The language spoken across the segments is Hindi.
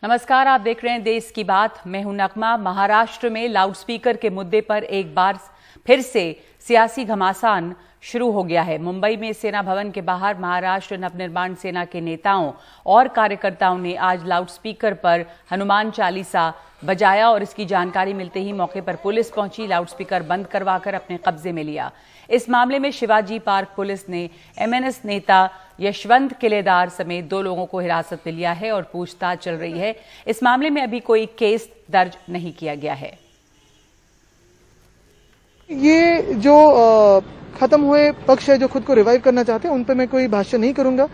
नमस्कार, आप देख रहे हैं देश की बात। मैं हूं नगमा। महाराष्ट्र में लाउडस्पीकर के मुद्दे पर एक बार फिर से सियासी घमासान शुरू हो गया है। मुंबई में सेना भवन के बाहर महाराष्ट्र नवनिर्माण सेना के नेताओं और कार्यकर्ताओं ने आज लाउडस्पीकर पर हनुमान चालीसा बजाया और इसकी जानकारी मिलते ही मौके पर पुलिस पहुंची, लाउडस्पीकर बंद करवाकर अपने कब्जे में लिया। इस मामले में शिवाजी पार्क पुलिस ने एमएनएस नेता यशवंत किलेदार समेत 2 लोगों को हिरासत में लिया है और पूछताछ चल रही है। इस मामले में अभी कोई केस दर्ज नहीं किया गया है। ये जो खत्म हुए पक्ष है जो खुद को रिवाइव करना चाहते हैं, उन पे मैं कोई भाष्य नहीं करूंगा।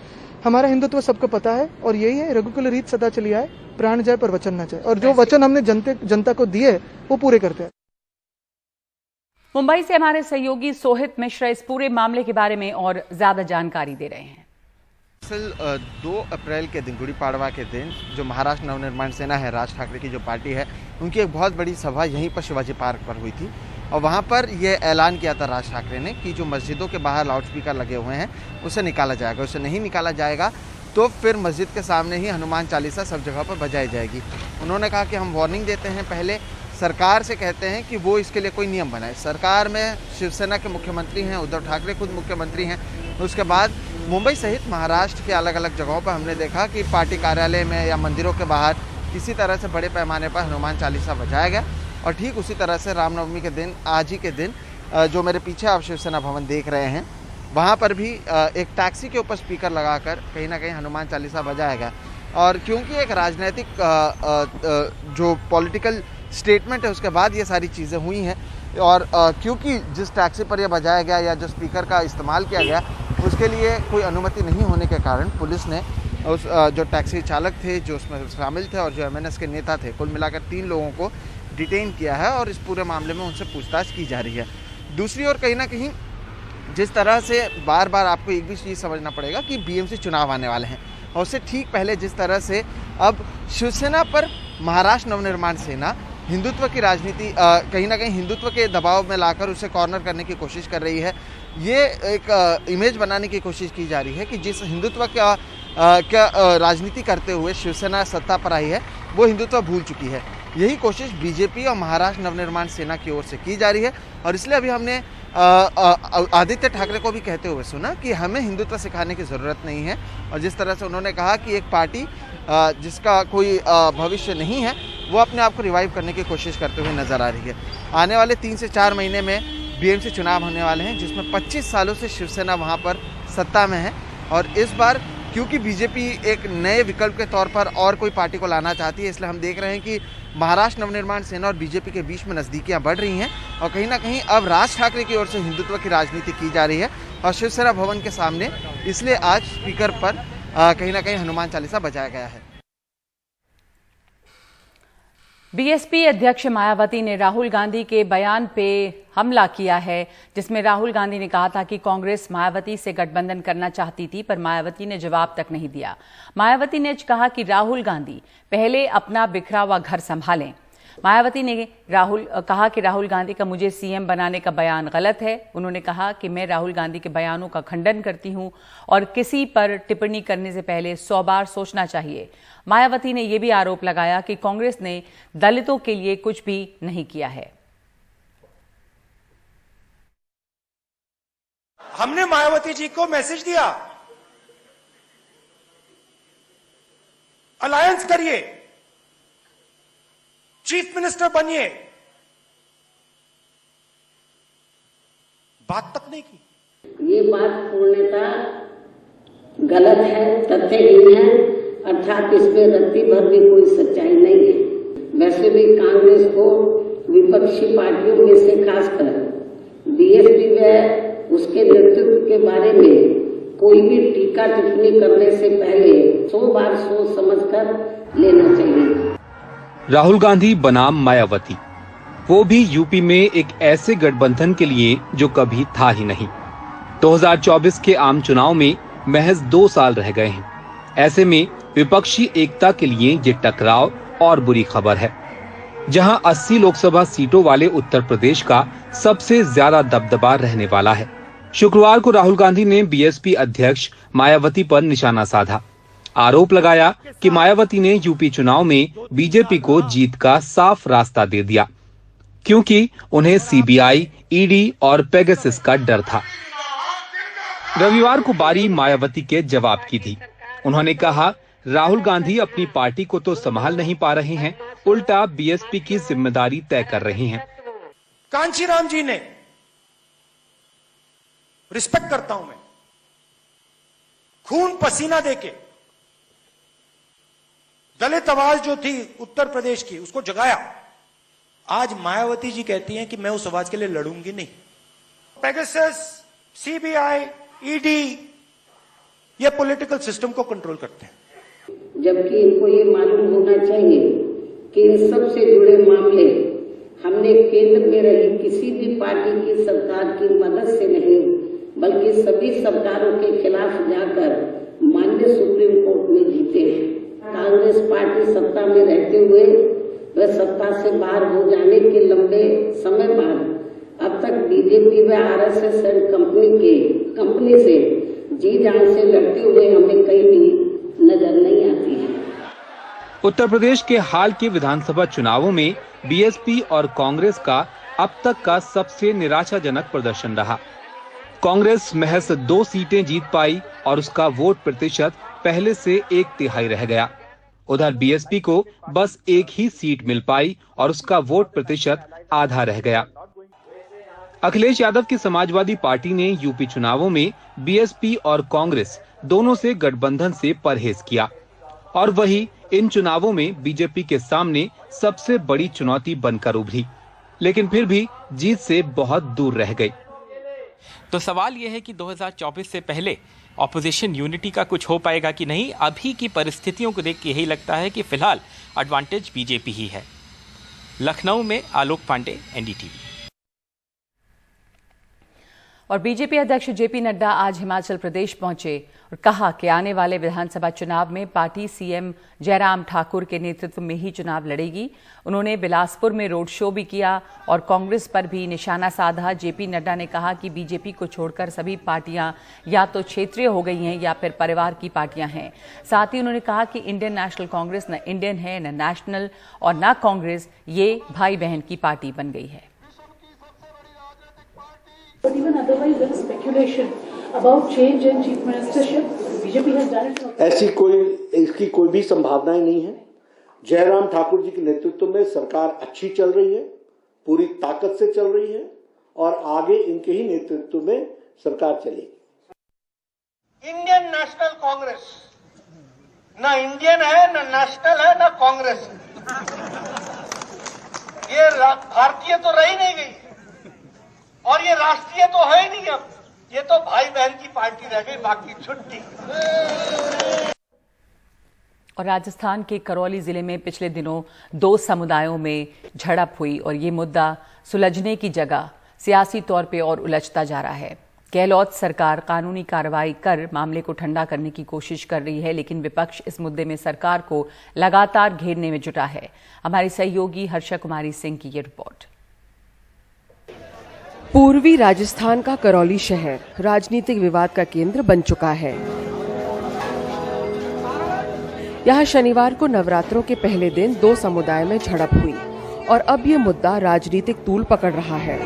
हमारा हिंदुत्व सबको पता है और यही है, रघुकुल रीत सदा चली आए, प्राण जाए पर वचन न जाए, और जो वचन हमने जनता को दिए वो पूरे करते हैं। मुंबई से हमारे सहयोगी सोहित मिश्रा इस पूरे मामले के बारे में और ज्यादा जानकारी दे रहे हैं। 2 अप्रैल के दिन, गुड़ी पाड़वा के दिन, जो महाराष्ट्र नवनिर्माण सेना है, राज ठाकरे की जो पार्टी है, उनकी एक बहुत बड़ी सभा यहीं पर शिवाजी पार्क पर हुई थी और वहाँ पर यह ऐलान किया था राज ठाकरे ने कि जो मस्जिदों के बाहर लाउडस्पीकर लगे हुए हैं उसे निकाला जाएगा। उसे नहीं निकाला जाएगा तो फिर मस्जिद के सामने ही हनुमान चालीसा सब जगह पर बजाई जाएगी। उन्होंने कहा कि हम वार्निंग देते हैं, पहले सरकार से कहते हैं कि वो इसके लिए कोई नियम बनाए। सरकार में शिवसेना के मुख्यमंत्री हैं, उद्धव ठाकरे खुद मुख्यमंत्री हैं। उसके बाद मुंबई सहित महाराष्ट्र के अलग अलग जगहों पर हमने देखा कि पार्टी कार्यालय में या मंदिरों के बाहर किसी तरह से बड़े पैमाने पर हनुमान चालीसा बजाया गया। और ठीक उसी तरह से रामनवमी के दिन, आज ही के दिन, जो मेरे पीछे आप शिवसेना भवन देख रहे हैं, वहाँ पर भी एक टैक्सी के ऊपर स्पीकर लगाकर कहीं ना कहीं हनुमान चालीसा बजाया गया। और क्योंकि एक राजनीतिक जो पॉलिटिकल स्टेटमेंट है उसके बाद ये सारी चीज़ें हुई हैं, और क्योंकि जिस टैक्सी पर यह बजाया गया या जो स्पीकर का इस्तेमाल किया गया उसके लिए कोई अनुमति नहीं होने के कारण पुलिस ने उस जो टैक्सी चालक थे, जो उसमें शामिल थे, और जो एमएनएस के नेता थे, कुल मिलाकर 3 लोगों को डिटेन किया है और इस पूरे मामले में उनसे पूछताछ की जा रही है। दूसरी ओर कहीं ना कहीं जिस तरह से बार बार आपको एक भी चीज़ समझना पड़ेगा कि बीएमसी चुनाव आने वाले हैं, और उससे ठीक पहले जिस तरह से अब शिवसेना पर महाराष्ट्र नवनिर्माण सेना हिंदुत्व की राजनीति कहीं ना कहीं हिंदुत्व के दबाव में लाकर उसे कॉर्नर करने की कोशिश कर रही है। ये एक इमेज बनाने की कोशिश की जा रही है कि जिस हिंदुत्व का राजनीति करते हुए शिवसेना सत्ता पर आई है वो हिंदुत्व भूल चुकी है। यही कोशिश बीजेपी और महाराष्ट्र नवनिर्माण सेना की ओर से की जा रही है। और इसलिए अभी हमने आदित्य ठाकरे को भी कहते हुए सुना कि हमें हिंदुत्व सिखाने की ज़रूरत नहीं है। और जिस तरह से उन्होंने कहा कि एक पार्टी जिसका कोई भविष्य नहीं है वो अपने आप को रिवाइव करने की कोशिश करते हुए नजर आ रही है। आने वाले 3 से 4 महीने में बीएमसी चुनाव होने वाले हैं, जिसमें 25 सालों से शिवसेना वहां पर सत्ता में है। और इस बार क्योंकि बीजेपी एक नए विकल्प के तौर पर और कोई पार्टी को लाना चाहती है, इसलिए हम देख रहे हैं कि महाराष्ट्र नवनिर्माण सेना और बीजेपी के बीच में नज़दीकियां बढ़ रही हैं। और कहीं ना कहीं अब राज ठाकरे की ओर से हिंदुत्व की राजनीति की जा रही है। और शिवसेना भवन के सामने इसलिए आज स्पीकर पर कहीं ना कहीं हनुमान चालीसा बजाया गया है। बीएसपी अध्यक्ष मायावती ने राहुल गांधी के बयान पे हमला किया है, जिसमें राहुल गांधी ने कहा था कि कांग्रेस मायावती से गठबंधन करना चाहती थी, पर मायावती ने जवाब तक नहीं दिया। मायावती ने कहा कि राहुल गांधी पहले अपना बिखरा हुआ घर संभालें। मायावती ने कहा कि राहुल गांधी का मुझे सीएम बनाने का बयान गलत है। उन्होंने कहा कि मैं राहुल गांधी के बयानों का खंडन करती हूं और किसी पर टिप्पणी करने से पहले 100 बार सोचना चाहिए। मायावती ने यह भी आरोप लगाया कि कांग्रेस ने दलितों के लिए कुछ भी नहीं किया है। हमने मायावती जी को मैसेज दिया, अलायंस करिए, चीफ मिनिस्टर बनिए, बात तक नहीं की। ये बात पूर्णतः गलत है, तथ्यहीन है, अर्थात इसमें रत्ती भर भी कोई सच्चाई नहीं है। वैसे भी कांग्रेस को विपक्षी पार्टियों में से खासकर बीएसपी व उसके नेतृत्व के बारे में कोई भी टीका टिप्पणी करने से पहले 100 बार सोच समझकर लेना चाहिए। राहुल गांधी बनाम मायावती, वो भी यूपी में एक ऐसे गठबंधन के लिए जो कभी था ही नहीं। 2024 के आम चुनाव में महज 2 साल रह गए हैं। ऐसे में विपक्षी एकता के लिए ये टकराव और बुरी खबर है। जहां 80 लोकसभा सीटों वाले उत्तर प्रदेश का सबसे ज्यादा दबदबा रहने वाला है। शुक्रवार को राहुल गांधी ने बीएसपी अध्यक्ष मायावती पर निशाना साधा। आरोप लगाया कि मायावती ने यूपी चुनाव में बीजेपी को जीत का साफ रास्ता दे दिया, क्योंकि उन्हें सीबीआई, ईडी और पेगासस का डर था। रविवार को बारी मायावती के जवाब की थी। उन्होंने कहा, राहुल गांधी अपनी पार्टी को तो संभाल नहीं पा रहे हैं, उल्टा बीएसपी की जिम्मेदारी तय कर रहे हैं। कांचीराम जी ने, रिस्पेक्ट करता हूं मैं, खून पसीना देके दलित आवाज जो थी उत्तर प्रदेश की, उसको जगाया। आज मायावती जी कहती हैं कि मैं उस आवाज के लिए लड़ूंगी नहीं। पेगासस, सीबीआई, ईडी ये पॉलिटिकल सिस्टम को कंट्रोल करते हैं, जबकि इनको ये मालूम होना चाहिए कि इन सब से जुड़े मामले हमने केंद्र में रही किसी भी पार्टी की सरकार की मदद से नहीं, बल्कि सभी सरकारों के खिलाफ जाकर माननीय सुप्रीम कोर्ट में जीते हैं। कांग्रेस पार्टी सत्ता में रहते हुए वह सत्ता से बाहर हो जाने के लंबे समय बाद अब तक बीजेपी व आरएसएस कंपनी से जी जान से लड़ते हुए हमें कहीं भी नजर नहीं आती है। उत्तर प्रदेश के हाल के विधानसभा चुनावों में बीएसपी और कांग्रेस का अब तक का सबसे निराशाजनक प्रदर्शन रहा। कांग्रेस महज 2 सीटें जीत पाई और उसका वोट प्रतिशत पहले से 1/3 रह गया। उधर बीएसपी को बस 1 ही सीट मिल पाई और उसका वोट प्रतिशत आधा रह गया। अखिलेश यादव की समाजवादी पार्टी ने यूपी चुनावों में बीएसपी और कांग्रेस दोनों से गठबंधन से परहेज किया और वही इन चुनावों में बीजेपी के सामने सबसे बड़ी चुनौती बनकर उभरी, लेकिन फिर भी जीत से बहुत दूर रह गई। तो सवाल यह है कि 2024 से पहले ऑपोजिशन यूनिटी का कुछ हो पाएगा कि नहीं। अभी की परिस्थितियों को देख के यही लगता है कि फिलहाल एडवांटेज बीजेपी ही है। लखनऊ में आलोक पांडे, एनडीटीवी। और बीजेपी अध्यक्ष जेपी नड्डा आज हिमाचल प्रदेश पहुंचे और कहा कि आने वाले विधानसभा चुनाव में पार्टी सीएम जयराम ठाकुर के नेतृत्व में ही चुनाव लड़ेगी। उन्होंने बिलासपुर में रोड शो भी किया और कांग्रेस पर भी निशाना साधा। जेपी नड्डा ने कहा कि बीजेपी को छोड़कर सभी पार्टियां या तो क्षेत्रीय हो गई हैं या फिर परिवार की पार्टियां हैं। साथ ही उन्होंने कहा कि इंडियन नेशनल कांग्रेस न इंडियन है, न नेशनल और न कांग्रेस, ये भाई बहन की पार्टी बन गई है। But even otherwise, there is speculation about change in chief ministership. BJP has done it. ऐसी इसकी कोई भी संभावनाएं नहीं है। जयराम ठाकुर जी के नेतृत्व में सरकार अच्छी चल रही है, पूरी ताकत से चल रही है और आगे इनके ही नेतृत्व में सरकार चलेगी। इंडियन नेशनल कांग्रेस ना इंडियन है, ना नेशनल है, ना कांग्रेस। ये भारतीय तो रही नहीं गई और ये राष्ट्रीय तो है ही नहीं। अब ये तो भाई बहन की पार्टी रह गई, बाकी छुट्टी। और राजस्थान के करौली जिले में पिछले दिनों 2 समुदायों में झड़प हुई और ये मुद्दा सुलझने की जगह सियासी तौर पे और उलझता जा रहा है। गहलोत सरकार कानूनी कार्रवाई कर मामले को ठंडा करने की कोशिश कर रही है, लेकिन विपक्ष इस मुद्दे में सरकार को लगातार घेरने में जुटा है। हमारी सहयोगी हर्षा कुमारी सिंह की ये रिपोर्ट। पूर्वी राजस्थान का करौली शहर राजनीतिक विवाद का केंद्र बन चुका है। यहाँ शनिवार को नवरात्रों के पहले दिन 2 समुदाय में झड़प हुई और अब ये मुद्दा राजनीतिक तूल पकड़ रहा है।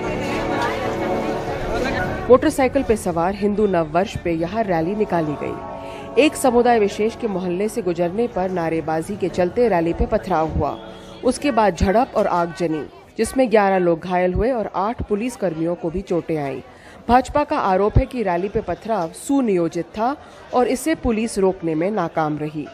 मोटरसाइकिल पे सवार हिंदू नववर्ष पे यहाँ रैली निकाली गई। एक समुदाय विशेष के मोहल्ले से गुजरने पर नारेबाजी के चलते रैली पे पथराव हुआ। उसके बाद झड़प और आगजनी, जिसमें 11 लोग घायल हुए और 8 पुलिस कर्मियों को भी चोटें आईं। भाजपा का आरोप है कि रैली पे पथराव सुनियोजित था और इसे पुलिस रोकने में नाकाम रही।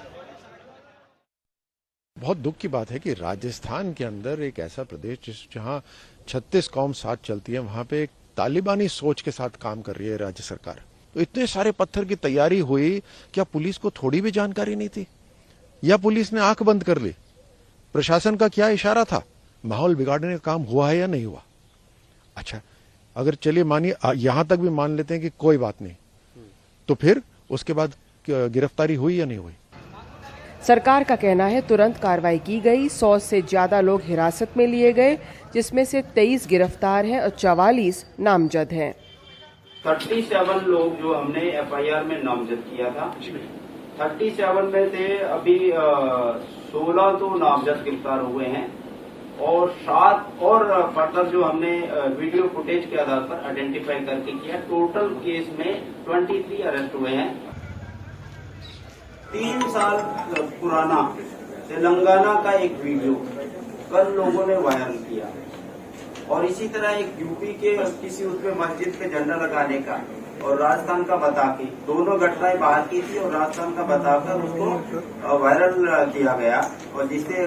बहुत दुख की बात है कि राजस्थान के अंदर एक ऐसा प्रदेश जहां 36 कौम साथ चलती है, वहां पे एक तालिबानी सोच के साथ काम कर रही है राज्य सरकार। तो इतने सारे पत्थर की तैयारी हुई, क्या पुलिस को थोड़ी भी जानकारी नहीं थी या पुलिस ने आंख बंद कर ली? प्रशासन का क्या इशारा था? माहौल बिगाड़ने का काम हुआ है या नहीं हुआ? अच्छा, अगर चलिए मानिए यहां तक भी मान लेते हैं कि कोई बात नहीं, तो फिर उसके बाद गिरफ्तारी हुई या नहीं हुई? सरकार का कहना है तुरंत कार्रवाई की गई। 100 से ज्यादा लोग हिरासत में लिए गए, जिसमें से 23 गिरफ्तार हैं और 44 नामजद हैं। 37 लोग जो हमने एफआईआर में नामजद किया था, 37 में से अभी 16 तो नामजद गिरफ्तार हुए हैं और 7 और फर्दर जो हमने वीडियो फुटेज के आधार पर आइडेंटिफाई करके किया, टोटल केस में 23 अरेस्ट हुए हैं। 3 साल पुराना तेलंगाना का एक वीडियो कल लोगों ने वायरल किया और इसी तरह एक यूपी के किसी उसमें मस्जिद पे झंडा लगाने का और राजस्थान का बता के, दोनों घटनाएं बाहर की थी और राजस्थान का बताकर उसको वायरल किया गया और जिससे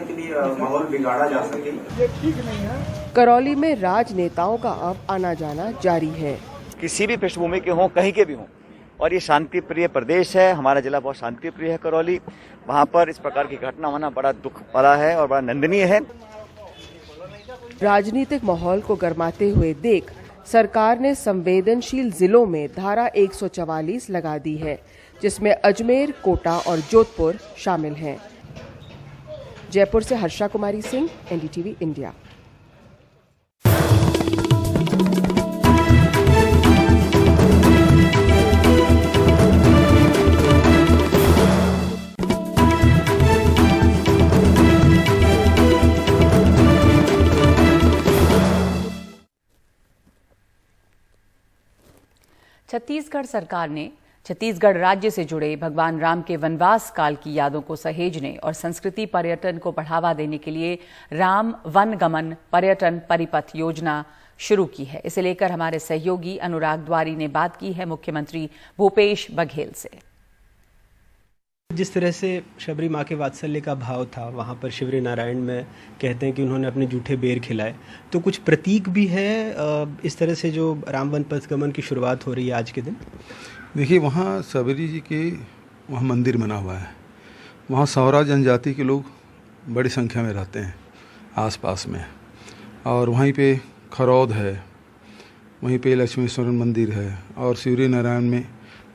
माहौल बिगाड़ा जा सके। ये ठीक नहीं है। करौली में राजनेताओं का अब आना जाना जारी है। किसी भी पृष्ठभूमि के हों, कहीं के भी हों, और ये शांति प्रिय प्रदेश है। हमारा जिला बहुत शांति प्रिय है करौली। वहाँ पर इस प्रकार की घटना होना बड़ा दुख भरा है और बड़ा निंदनीय है। राजनीतिक माहौल को गरमाते हुए देख सरकार ने संवेदनशील जिलों में धारा 144 लगा दी है, जिसमें अजमेर, कोटा और जोधपुर शामिल हैं। जयपुर से हर्षा कुमारी सिंह, एनडीटीवी इंडिया। छत्तीसगढ़ सरकार ने छत्तीसगढ़ राज्य से जुड़े भगवान राम के वनवास काल की यादों को सहेजने और संस्कृति पर्यटन को बढ़ावा देने के लिए राम वन गमन पर्यटन परिपथ योजना शुरू की है। इसे लेकर हमारे सहयोगी अनुराग द्वारी ने बात की है मुख्यमंत्री भूपेश बघेल से। जिस तरह से शबरी माँ के वात्सल्य का भाव था, वहाँ पर शिवरी नारायण में कहते हैं कि उन्होंने अपने जूठे बेर खिलाए, तो कुछ प्रतीक भी है इस तरह से जो राम वन पथ गमन की शुरुआत हो रही है आज के दिन। देखिए, वहाँ शबरी जी के वहाँ मंदिर बना हुआ है। वहाँ सौरा जनजाति के लोग बड़ी संख्या में रहते हैं आसपास में, और वहीं पे खरौद है, वहीं पे लक्ष्मीश्वर मंदिर है और शिवरी नारायण में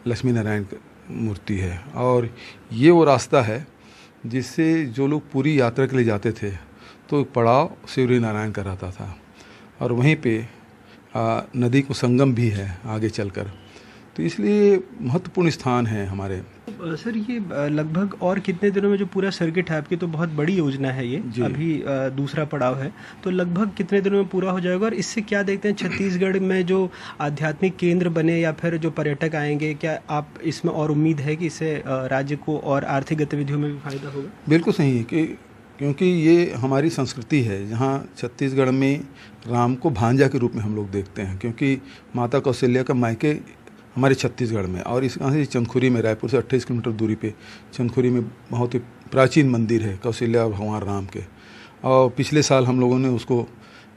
लक्ष्मी नारायण मूर्ति है। और ये वो रास्ता है जिससे जो लोग पूरी यात्रा के लिए जाते थे तो पड़ाव शिवरी नारायण का रहता था, और वहीं पे नदी को संगम भी है आगे चलकर, तो इसलिए महत्वपूर्ण स्थान है हमारे। सर, ये लगभग और कितने दिनों में जो पूरा सर्किट है आपकी, तो बहुत बड़ी योजना है ये, अभी दूसरा पड़ाव है, तो लगभग कितने दिनों में पूरा हो जाएगा? और इससे क्या देखते हैं छत्तीसगढ़ में जो आध्यात्मिक केंद्र बने या फिर जो पर्यटक आएंगे, क्या आप इसमें और उम्मीद है कि इससे राज्य को और आर्थिक गतिविधियों में भी फायदा होगा? बिल्कुल सही है कि क्योंकि ये हमारी संस्कृति है, जहाँ छत्तीसगढ़ में राम को भांजा के रूप में हम लोग देखते हैं, क्योंकि माता कौशल्या का मायके हमारे छत्तीसगढ़ में, और इस यहाँ से चंदखुरी में, रायपुर से 28 किलोमीटर दूरी पे चंदखुरी में बहुत ही प्राचीन मंदिर है कौशल्या भगवान राम के, और पिछले साल हम लोगों ने उसको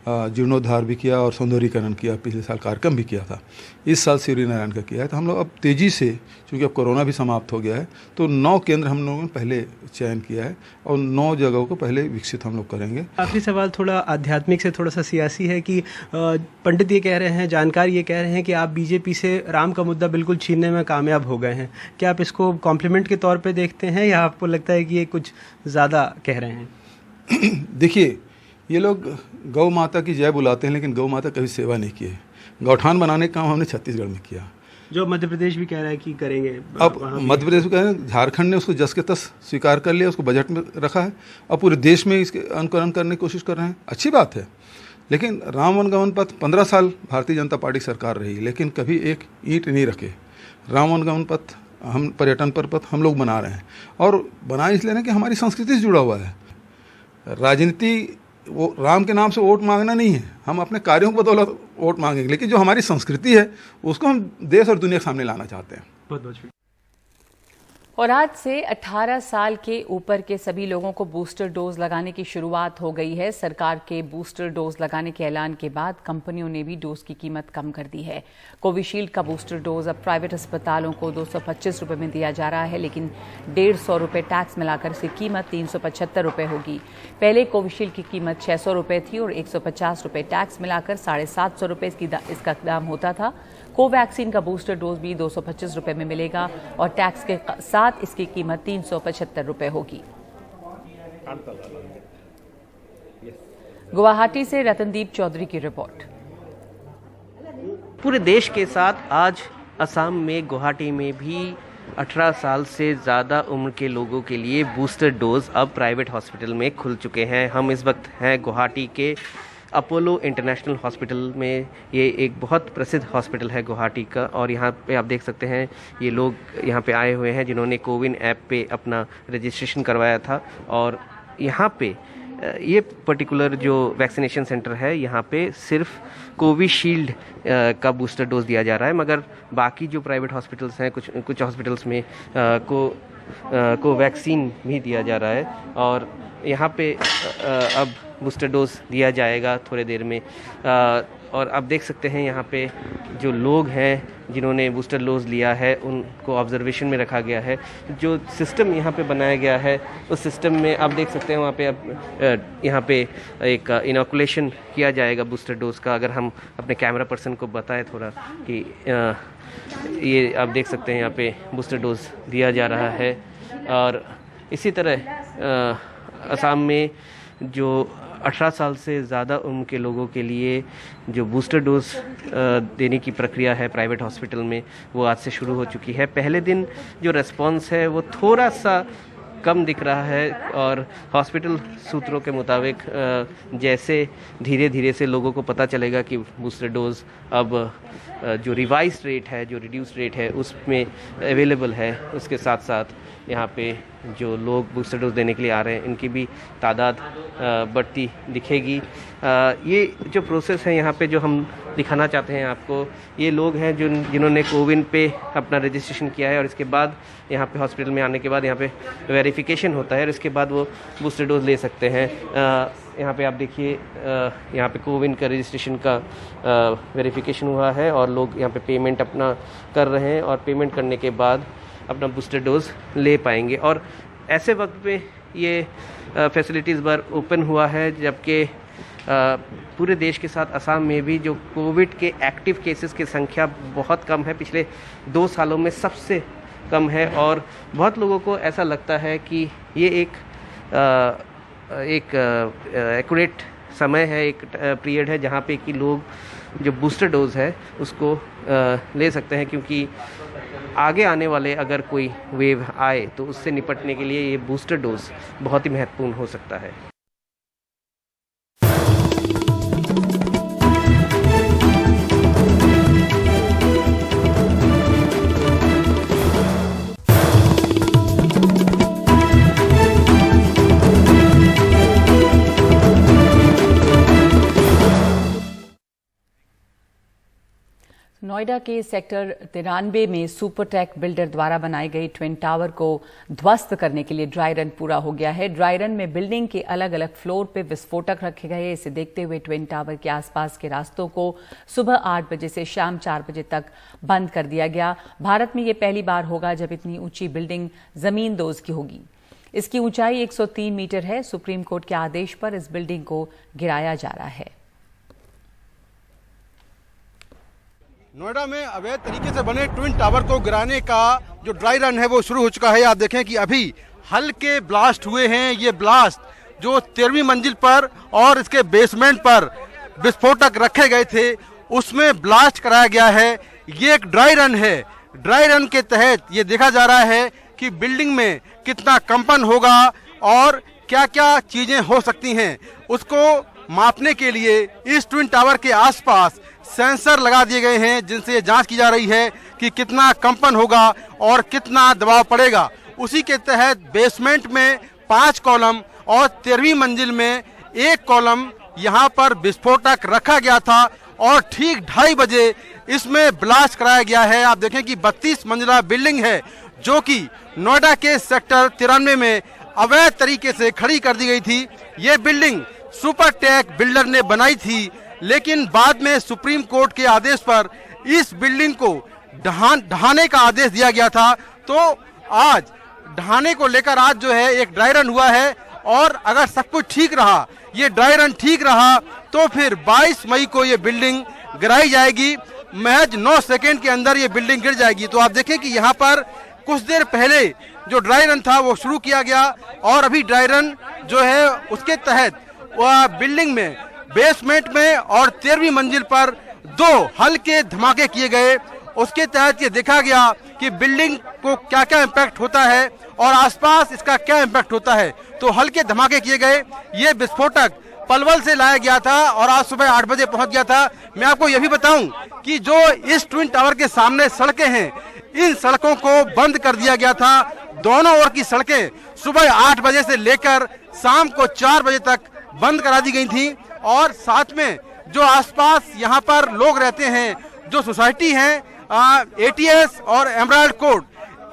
जीर्णोद्धार भी किया और सौंदर्यीकरण किया। पिछले साल कार्यक्रम भी किया था, इस साल शिवरी नारायण का किया है। तो हम लोग अब तेज़ी से, चूँकि अब कोरोना भी समाप्त हो गया है, तो 9 केंद्र हम लोगों ने पहले चयन किया है और 9 जगहों को पहले विकसित हम लोग करेंगे। आखिरी सवाल थोड़ा आध्यात्मिक से थोड़ा सा सियासी है कि पंडित ये कह रहे हैं, जानकार ये कह रहे हैं कि आप बीजेपी से राम का मुद्दा बिल्कुल छीनने में कामयाब हो गए हैं। क्या आप इसको कॉम्प्लीमेंट के तौर पर देखते हैं या आपको लगता है कि ये कुछ ज़्यादा कह रहे हैं? देखिए, ये लोग गौ माता की जय बुलाते हैं, लेकिन गौ माता कभी सेवा नहीं की है। गौठान बनाने का काम हमने छत्तीसगढ़ में किया, जो मध्य प्रदेश भी कह रहा है कि करेंगे। अब मध्य प्रदेश कह रहे हैं, झारखंड ने उसको जस के तस स्वीकार कर लिया, उसको बजट में रखा है, अब पूरे देश में इसके अनुकरण करने की कोशिश कर रहे हैं। अच्छी बात है, लेकिन राम वन गमन पथ 15 साल भारतीय जनता पार्टी सरकार रही, लेकिन कभी एक ईंट नहीं रखे। राम वन गमन पथ, हम पर्यटन पर पथ हम लोग बना रहे हैं, और बनाए इसलिए ना कि हमारी संस्कृति से जुड़ा हुआ है। राजनीति वो राम के नाम से वोट मांगना नहीं है, हम अपने कार्यों को बदौलत वोट मांगेंगे, लेकिन जो हमारी संस्कृति है उसको हम देश और दुनिया के सामने लाना चाहते हैं। बहुत बहुत और आज से 18 साल के ऊपर के सभी लोगों को बूस्टर डोज लगाने की शुरुआत हो गई है। सरकार के बूस्टर डोज लगाने के ऐलान के बाद कंपनियों ने भी डोज की कीमत कम कर दी है। कोविशील्ड का बूस्टर डोज अब प्राइवेट अस्पतालों को 225 रुपये में दिया जा रहा है, लेकिन 150 रुपये टैक्स मिलाकर इसकी कीमत 375 रुपये होगी। पहले कोविशील्ड की कीमत 600 रुपये थी और 150 रुपये टैक्स मिलाकर 750 रुपये इसका दाम होता था। कोवैक्सीन का बूस्टर डोज भी 225 रुपये में मिलेगा और टैक्स के साथ इसकी कीमत 375 रुपये होगी। गुवाहाटी से रतनदीप चौधरी की रिपोर्ट। पूरे देश के साथ आज असम में गुवाहाटी में भी 18 साल से ज़्यादा उम्र के लोगों के लिए बूस्टर डोज अब प्राइवेट हॉस्पिटल में खुल चुके हैं। हम इस वक्त हैं गुवाहाटी के अपोलो इंटरनेशनल हॉस्पिटल में। ये एक बहुत प्रसिद्ध हॉस्पिटल है गुवाहाटी का, और यहाँ पे आप देख सकते हैं ये लोग यहाँ पे आए हुए हैं जिन्होंने कोविन ऐप पे अपना रजिस्ट्रेशन करवाया था। और यहाँ पे ये पर्टिकुलर जो वैक्सीनेशन सेंटर है, यहाँ पे सिर्फ कोविशील्ड का बूस्टर डोज दिया जा रहा है, मगर बाकी जो प्राइवेट हॉस्पिटल्स हैं, कुछ हॉस्पिटल्स में कोवैक्सीन भी दिया जा रहा है। और यहाँ पे अब बूस्टर डोज दिया जाएगा थोड़ी देर में। और आप देख सकते हैं यहाँ पे जो लोग हैं जिन्होंने बूस्टर डोज लिया है उनको ऑब्जर्वेशन में रखा गया है। जो सिस्टम यहाँ पे बनाया गया है उस सिस्टम में आप देख सकते हैं वहाँ पे अब यहाँ पे एक इनोकुलेशन किया जाएगा बूस्टर डोज का। अगर हम अपने कैमरा पर्सन को बताएं थोड़ा कि ये आप देख सकते हैं यहाँ पे बूस्टर डोज दिया जा रहा है। और इसी तरह असम में जो 18 साल से ज़्यादा उम्र के लोगों के लिए जो बूस्टर डोज देने की प्रक्रिया है प्राइवेट हॉस्पिटल में, वो आज से शुरू हो चुकी है। पहले दिन जो रेस्पॉन्स है वो थोड़ा सा कम दिख रहा है, और हॉस्पिटल सूत्रों के मुताबिक जैसे धीरे धीरे से लोगों को पता चलेगा कि बूस्टर डोज अब जो रिवाइज रेट है, जो रिड्यूस रेट है, उसमें अवेलेबल है, उसके साथ साथ यहाँ पे जो लोग बूस्टर डोज देने के लिए आ रहे हैं इनकी भी तादाद बढ़ती दिखेगी। ये जो प्रोसेस है यहाँ पे जो हम दिखाना चाहते हैं आपको, ये लोग हैं जिन्होंने कोविन पे अपना रजिस्ट्रेशन किया है, और इसके बाद यहाँ पे हॉस्पिटल में आने के बाद यहाँ पे वेरिफिकेशन होता है और इसके बाद वो बूस्टर डोज ले सकते हैं। यहाँ पे आप देखिए यहाँ पे कोविन का रजिस्ट्रेशन का वेरिफिकेशन हुआ है और लोग यहाँ पे पेमेंट अपना कर रहे हैं, और पेमेंट करने के बाद अपना बूस्टर डोज ले पाएंगे। और ऐसे वक्त पे ये फैसिलिटीज़ बार ओपन हुआ है जबकि पूरे देश के साथ असम में भी जो कोविड के एक्टिव केसेस की संख्या बहुत कम है, पिछले 2 सालों में सबसे कम है। और बहुत लोगों को ऐसा लगता है कि ये एक एक्यूरेट समय है, एक पीरियड है जहाँ पे कि लोग जो बूस्टर डोज है उसको ले सकते हैं, क्योंकि आगे आने वाले अगर कोई वेव आए तो उससे निपटने के लिए ये बूस्टर डोज बहुत ही महत्वपूर्ण हो सकता है। नोएडा के सेक्टर 93 में सुपरटेक बिल्डर द्वारा बनाई गई ट्विन टावर को ध्वस्त करने के लिए ड्राई रन पूरा हो गया है। ड्राई रन में बिल्डिंग के अलग अलग फ्लोर पे विस्फोटक रखे गए। इसे देखते हुए ट्विन टावर के आसपास के रास्तों को सुबह 8 बजे से शाम 4 बजे तक बंद कर दिया गया। भारत में ये पहली बार होगा जब इतनी ऊंची बिल्डिंग जमीन दोज की होगी। इसकी ऊंचाई 103 मीटर है। सुप्रीम कोर्ट के आदेश पर इस बिल्डिंग को गिराया जा रहा है। नोएडा में अवैध तरीके से बने ट्विन टावर को गिराने का जो ड्राई रन है वो शुरू हो चुका है। आप देखें कि अभी हल्के ब्लास्ट हुए हैं। ये ब्लास्ट जो 13वीं मंजिल पर और इसके बेसमेंट पर विस्फोटक रखे गए थे उसमें ब्लास्ट कराया गया है। ये एक ड्राई रन है। ड्राई रन के तहत ये देखा जा रहा है कि बिल्डिंग में कितना कंपन होगा और क्या क्या चीजें हो सकती हैं, उसको मापने के लिए इस ट्विन टावर के आसपास सेंसर लगा दिए गए हैं, जिनसे जांच की जा रही है कि कितना कंपन होगा और कितना दबाव पड़ेगा। उसी के तहत बेसमेंट में 5 कॉलम और 13वीं मंजिल में 1 कॉलम यहां पर विस्फोटक रखा गया था और ठीक 2:30 बजे इसमें ब्लास्ट कराया गया है। आप देखें कि 32 मंजिला बिल्डिंग है जो कि नोएडा के सेक्टर 93 में अवैध तरीके से खड़ी कर दी गई थी। ये बिल्डिंग सुपरटेक बिल्डर ने बनाई थी, लेकिन बाद में सुप्रीम कोर्ट के आदेश पर इस बिल्डिंग को ढहाने का आदेश दिया गया था। तो आज ढहाने को लेकर आज जो है एक ड्राई रन हुआ है, और अगर सब कुछ ठीक रहा, ये ड्राई रन ठीक रहा, तो फिर 22 मई को ये बिल्डिंग गिराई जाएगी। महज 9 सेकेंड के अंदर ये बिल्डिंग गिर जाएगी। तो आप देखें कि यहाँ पर कुछ देर पहले जो ड्राई रन था वो शुरू किया गया, और अभी ड्राई रन जो है उसके तहत वह बिल्डिंग में बेसमेंट में और 13वीं मंजिल पर 2 हल्के धमाके किए गए। उसके तहत ये देखा गया कि बिल्डिंग को क्या क्या इम्पैक्ट होता है और आसपास इसका क्या इम्पैक्ट होता है। तो हल्के धमाके किए गए। ये विस्फोटक पलवल से लाया गया था और आज सुबह 8 बजे पहुंच गया था। मैं आपको यह भी बताऊं कि जो इस ट्विन टावर के सामने सड़कें हैं, इन सड़कों को बंद कर दिया गया था। दोनों ओर की सड़कें सुबह 8 बजे से लेकर शाम को 4 बजे तक बंद करा दी गई थी। और साथ में जो आसपास यहाँ पर लोग रहते हैं, जो सोसाइटी है ATS और एमराल्ड कोर्ट,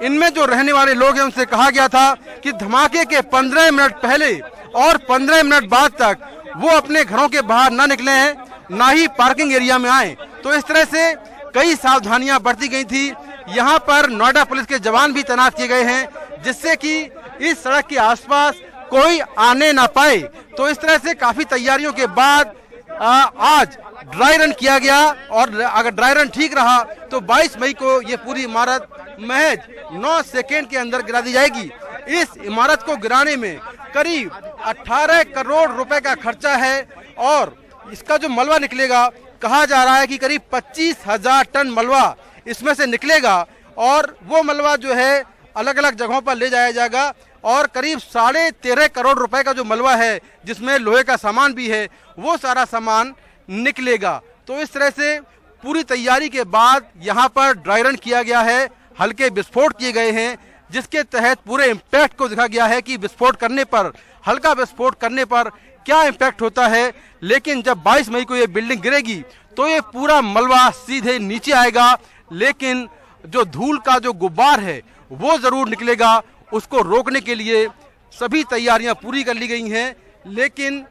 इनमें जो रहने वाले लोग हैं उनसे कहा गया था कि धमाके के 15 मिनट पहले और 15 मिनट बाद तक वो अपने घरों के बाहर ना निकले हैं, ना ही पार्किंग एरिया में आए। तो इस तरह से कई सावधानियां बरती गई थी। यहाँ पर नोएडा पुलिस के जवान भी तैनात किए गए हैं, जिससे कि इस सड़क के आसपास कोई आने ना पाए। तो इस तरह से काफी तैयारियों के बाद आज ड्राई रन किया गया और अगर ड्राई रन ठीक रहा तो 22 मई को ये पूरी इमारत महज 9 सेकेंड के अंदर गिरा दी जाएगी। इस इमारत को गिराने में करीब 18 करोड़ रुपए का खर्चा है और इसका जो मलबा निकलेगा, कहा जा रहा है कि करीब 25,000 टन मलबा इसमें से निकलेगा और वो मलबा जो है अलग अलग जगहों पर ले जाया जाएगा और करीब 13.5 करोड़ रुपए का जो मलबा है, जिसमें लोहे का सामान भी है, वो सारा सामान निकलेगा। तो इस तरह से पूरी तैयारी के बाद यहाँ पर ड्राई रन किया गया है, हल्के विस्फोट किए गए हैं, जिसके तहत पूरे इम्पैक्ट को देखा गया है कि विस्फोट करने पर, हल्का विस्फोट करने पर क्या इम्पैक्ट होता है। लेकिन जब 22 मई को ये बिल्डिंग गिरेगी तो ये पूरा मलबा सीधे नीचे आएगा, लेकिन जो धूल का जो गुब्बार है वो जरूर निकलेगा। उसको रोकने के लिए सभी तैयारियां पूरी कर ली गई हैं, लेकिन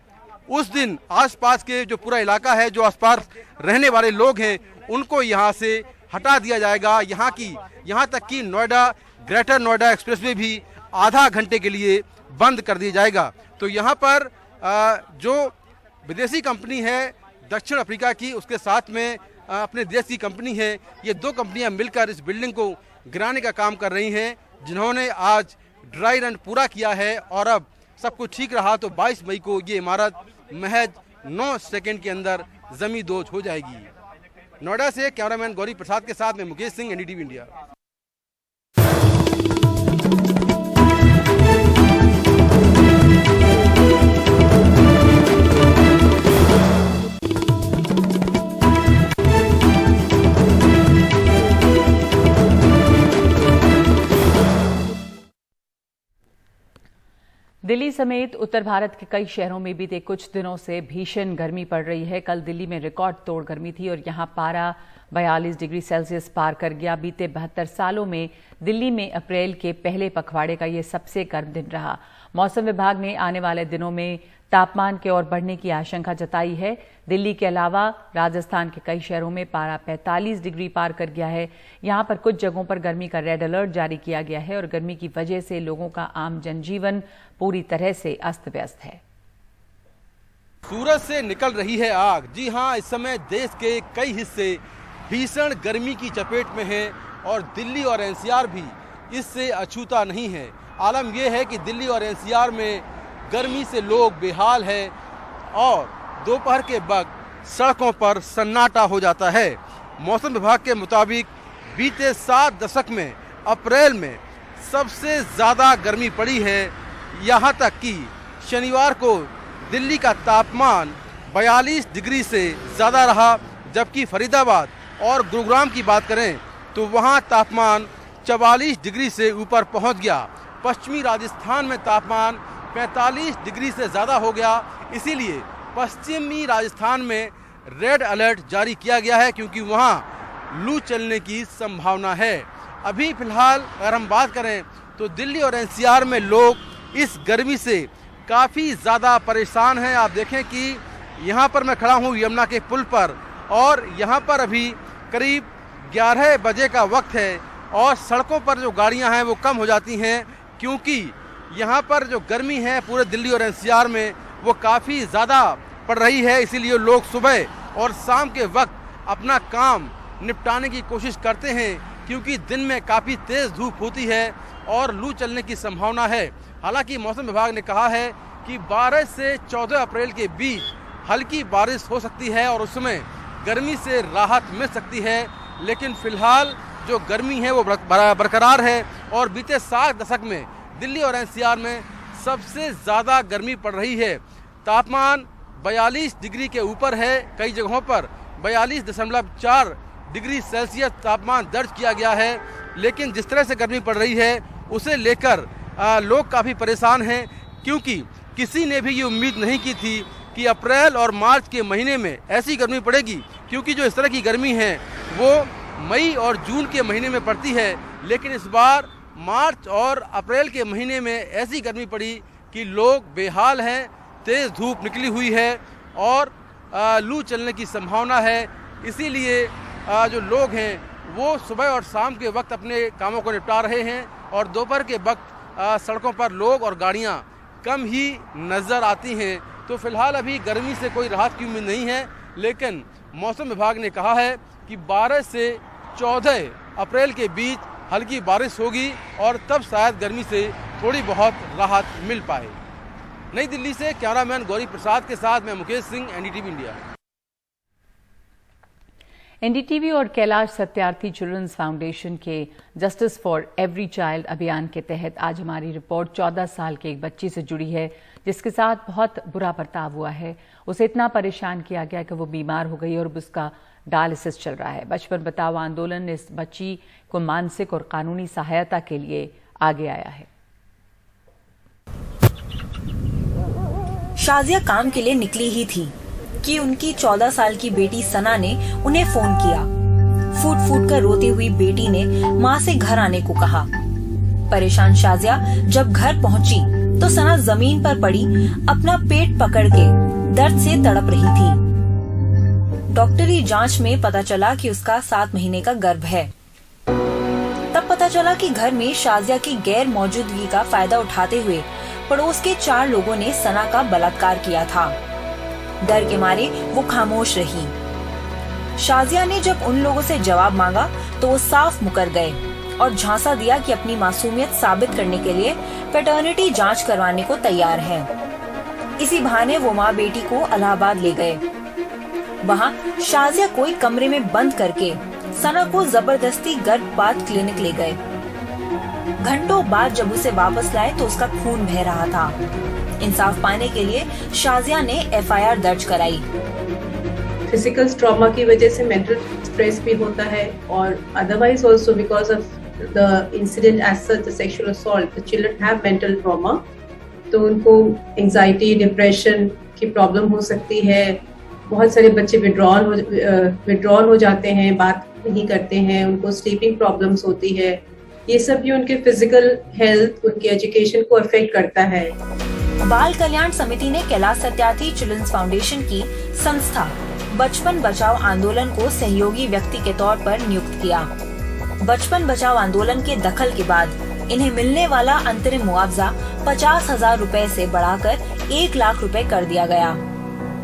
उस दिन आसपास के जो पूरा इलाका है, जो आसपास रहने वाले लोग हैं, उनको यहाँ से हटा दिया जाएगा। यहाँ तक कि नोएडा, ग्रेटर नोएडा एक्सप्रेसवे भी आधा घंटे के लिए बंद कर दिया जाएगा। तो यहाँ पर जो विदेशी कंपनी है दक्षिण अफ्रीका की, उसके साथ में अपने देश की कंपनी है, ये 2 कंपनियां मिलकर इस बिल्डिंग को गिराने का काम कर रही हैं, जिन्होंने आज ड्राई रन पूरा किया है और अब सब कुछ ठीक रहा तो 22 मई को ये इमारत महज 9 सेकंड के अंदर जमींदोज हो जाएगी। नोएडा से कैमरामैन गौरी प्रसाद के साथ में मुकेश सिंह, NDTV इंडिया। दिल्ली समेत उत्तर भारत के कई शहरों में बीते कुछ दिनों से भीषण गर्मी पड़ रही है। कल दिल्ली में रिकॉर्ड तोड़ गर्मी थी और यहां पारा 42 डिग्री सेल्सियस पार कर गया। बीते 72 सालों में दिल्ली में अप्रैल के पहले पखवाड़े का ये सबसे गर्म दिन रहा। मौसम विभाग ने आने वाले दिनों में तापमान के और बढ़ने की आशंका जताई है। दिल्ली के अलावा राजस्थान के कई शहरों में पारा 45 डिग्री पार कर गया है। यहां पर कुछ जगहों पर गर्मी का रेड अलर्ट जारी किया गया है और गर्मी की वजह से लोगों का आम जनजीवन पूरी तरह से अस्त व्यस्त है। सूरज से निकल रही है आग। जी हां, इस समय देश के कई हिस्से भीषण गर्मी की चपेट में हैं और दिल्ली और NCR भी इससे अछूता नहीं है। आलम यह है कि दिल्ली और NCR में गर्मी से लोग बेहाल हैं और दोपहर के वक्त सड़कों पर सन्नाटा हो जाता है। मौसम विभाग के मुताबिक बीते 7 दशक में अप्रैल में सबसे ज़्यादा गर्मी पड़ी है। यहाँ तक कि शनिवार को दिल्ली का तापमान 42 डिग्री से ज़्यादा रहा, जबकि फरीदाबाद और गुरुग्राम की बात करें तो वहाँ तापमान 44 डिग्री से ऊपर पहुँच गया। पश्चिमी राजस्थान में तापमान 45 डिग्री से ज़्यादा हो गया। इसीलिए पश्चिमी राजस्थान में रेड अलर्ट जारी किया गया है, क्योंकि वहाँ लू चलने की संभावना है। अभी फिलहाल अगर हम बात करें तो दिल्ली और NCR में लोग इस गर्मी से काफ़ी ज़्यादा परेशान हैं। आप देखें कि यहाँ पर मैं खड़ा हूँ यमुना के पुल पर और यहाँ पर अभी करीब 11 बजे का वक्त है और सड़कों पर जो गाड़ियाँ हैं वो कम हो जाती हैं, क्योंकि यहाँ पर जो गर्मी है पूरे दिल्ली और NCR में वो काफ़ी ज़्यादा पड़ रही है। इसीलिए लोग सुबह और शाम के वक्त अपना काम निपटाने की कोशिश करते हैं, क्योंकि दिन में काफ़ी तेज़ धूप होती है और लू चलने की संभावना है। हालांकि मौसम विभाग ने कहा है कि 12 से 14 अप्रैल के बीच हल्की बारिश हो सकती है और उसमें गर्मी से राहत मिल सकती है। लेकिन फिलहाल जो गर्मी है वो बरकरार है और बीते 7 दशक में दिल्ली और एनसीआर में सबसे ज़्यादा गर्मी पड़ रही है। तापमान 42 डिग्री के ऊपर है, कई जगहों पर 42.4 डिग्री सेल्सियस तापमान दर्ज किया गया है। लेकिन जिस तरह से गर्मी पड़ रही है उसे लेकर लोग काफ़ी परेशान हैं, क्योंकि किसी ने भी ये उम्मीद नहीं की थी कि अप्रैल और मार्च के महीने में ऐसी गर्मी पड़ेगी, क्योंकि जो इस तरह की गर्मी है वो मई और जून के महीने में पड़ती है। लेकिन इस बार मार्च और अप्रैल के महीने में ऐसी गर्मी पड़ी कि लोग बेहाल हैं। तेज़ धूप निकली हुई है और लू चलने की संभावना है। इसीलिए जो लोग हैं वो सुबह और शाम के वक्त अपने कामों को निपटा रहे हैं और दोपहर के वक्त सड़कों पर लोग और गाड़ियां कम ही नज़र आती हैं। तो फिलहाल अभी गर्मी से कोई राहत की उम्मीद नहीं है, लेकिन मौसम विभाग ने कहा है कि 12 से 14 अप्रैल के बीच हल्की बारिश होगी और तब शायद गर्मी से थोड़ी बहुत राहत मिल पाए। नई दिल्ली से कैमरामैन गौरी प्रसाद के साथ मैं Mukesh Singh, NDTV India. NDTV और कैलाश सत्यार्थी चिल्ड्रंस फाउंडेशन के जस्टिस फॉर एवरी चाइल्ड अभियान के तहत आज हमारी रिपोर्ट 14 साल के एक बच्ची से जुड़ी है, जिसके साथ बहुत बुरा बर्ताव हुआ है। उसे इतना परेशान किया गया कि वो बीमार हो गई और उसका डायलिसिस चल रहा है। बचपन बचाओ आंदोलन इस बच्ची को मानसिक और कानूनी सहायता के लिए आगे आया है। शाजिया काम के लिए निकली ही थी कि उनकी 14 साल की बेटी सना ने उन्हें फोन किया। फूट फूट कर रोती हुई बेटी ने माँ से घर आने को कहा। परेशान शाजिया जब घर पहुंची तो सना जमीन पर पड़ी अपना पेट पकड़ के दर्द से तड़प रही थी। डॉक्टरी जांच में पता चला कि उसका 7 महीने का गर्भ है। तब पता चला कि घर में शाजिया की गैर मौजूदगी का फायदा उठाते हुए पड़ोस के 4 लोगों ने सना का बलात्कार किया था। डर के मारे वो खामोश रही। शाजिया ने जब उन लोगों से जवाब मांगा तो वो साफ मुकर गए और झांसा दिया कि अपनी मासूमियत साबित करने के लिए पैटर्निटी जांच करवाने को तैयार हैं। इसी बहाने वो माँ बेटी को इलाहाबाद ले गए। वहाँ शाजिया को एक कमरे में बंद करके सना को जबरदस्ती गर्भपात क्लिनिक ले गए। घंटों बाद जब उसे वापस लाए तो उसका खून बह रहा था। इंसाफ पाने के लिए शाजिया ने एफआईआर दर्ज कराई। फिजिकल ट्रॉमा की वजह से मेंटल स्ट्रेस भी होता है और otherwise also because of the incident as such the sexual assault the children have mental trauma, तो उनको एंजाइटी डिप्रेशन की प्रॉब्लम हो सकती है। बहुत सारे बच्चे विड्रॉल हो जाते हैं, बात नहीं करते हैं, उनको स्लीपिंग प्रॉब्लम्स होती है। ये सब भी उनके फिजिकल हेल्थ, उनके एजुकेशन को अफेक्ट करता है। बाल कल्याण समिति ने कैलाश सत्यार्थी चिल्ड्रंस फाउंडेशन की संस्था बचपन बचाओ आंदोलन को सहयोगी व्यक्ति के तौर पर नियुक्त किया। बचपन बचाओ आंदोलन के दखल के बाद इन्हें मिलने वाला अंतरिम मुआवजा 50,000 रुपए से बढ़ाकर 1 लाख रुपए कर दिया गया।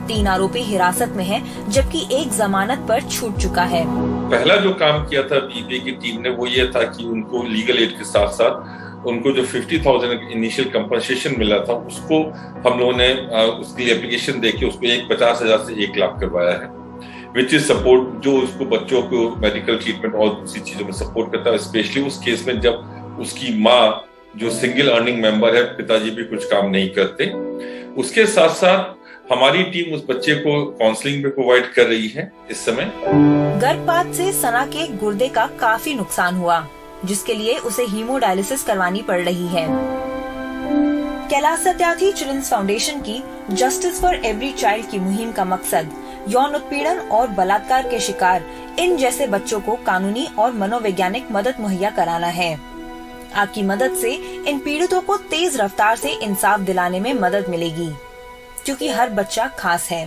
3 आरोपी हिरासत में हैं, जबकि एक जमानत पर छूट चुका है। पहला जो काम किया था बीपीए की टीम ने वो ये था कि उनको लीगल एड के साथ साथ उनको जो 50,000 इनिशियल कंपनसेशन मिला था उसको हम लोगों ने उसके लिए एप्लीकेशन देके उसको 50,000 से 1 लाख करवाया है, विच इज सपोर्ट जो उसको बच्चों को मेडिकल ट्रीटमेंट और दूसरी चीजों में सपोर्ट करता है। स्पेशली उस केस में जब उसकी माँ जो सिंगल अर्निंग मेंबर है, पिताजी भी कुछ काम नहीं करते। उसके साथ साथ हमारी टीम उस बच्चे को काउंसलिंग भी प्रोवाइड कर रही है इस समय। गर्भपात से सना के गुर्दे का काफी नुकसान हुआ, जिसके लिए उसे हीमोडायलिसिस करवानी पड़ रही है। कैलाश सत्यार्थी चिल्ड्रंस फाउंडेशन की जस्टिस फॉर एवरी चाइल्ड की मुहिम का मकसद यौन उत्पीड़न और बलात्कार के शिकार इन जैसे बच्चों को कानूनी और मनोवैज्ञानिक मदद मुहैया कराना है। आपकी मदद से इन पीड़ितों को तेज रफ्तार से इंसाफ दिलाने में मदद मिलेगी, क्योंकि हर बच्चा खास है।